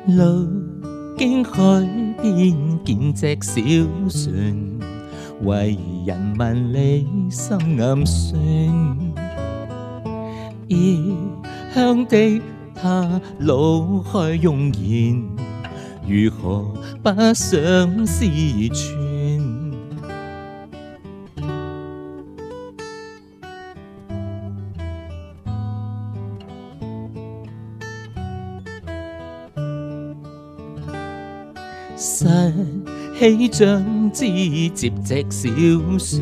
路經海邊見隻小船，為人萬里心暗酸。異鄉的他腦海湧現，如何不想思傳？拾起張紙接隻小船，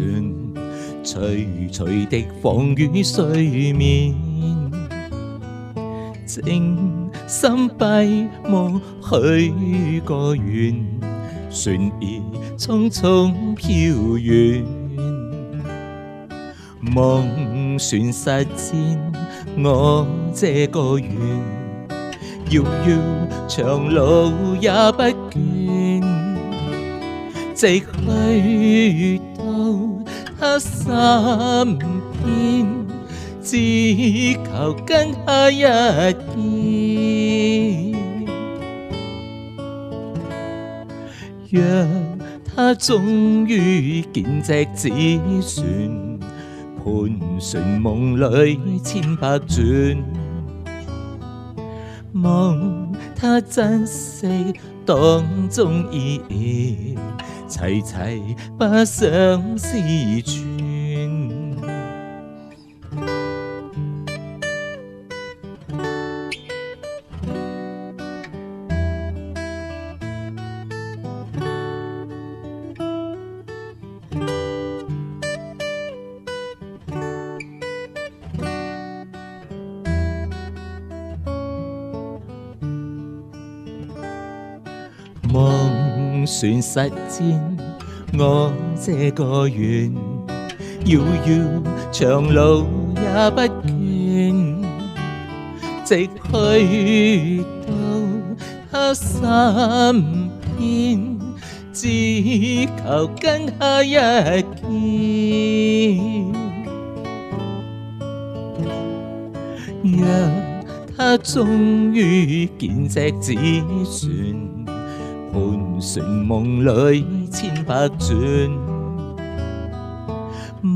徐徐地放於水面，靜心閉目許個願，船兒匆匆飄遠。夢船實踐我這個願，遙遙長路也不倦，直去到他身邊，只求跟他一見。讓他終於見隻紙船，盤旋夢裏千百轉。望他珍惜當中意義，齊齊不想思傳。夢船實踐我這個願，遙遙長路也不倦，直去到他身邊，只求跟他一見。讓他終於見隻紙船，盤旋夢裏千百轉。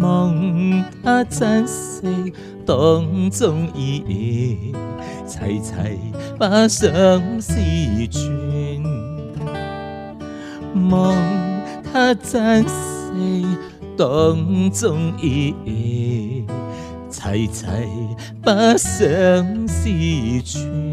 望他珍惜當中意義，齊齊不想思傳。望他珍惜當中意義，齊齊不想思傳。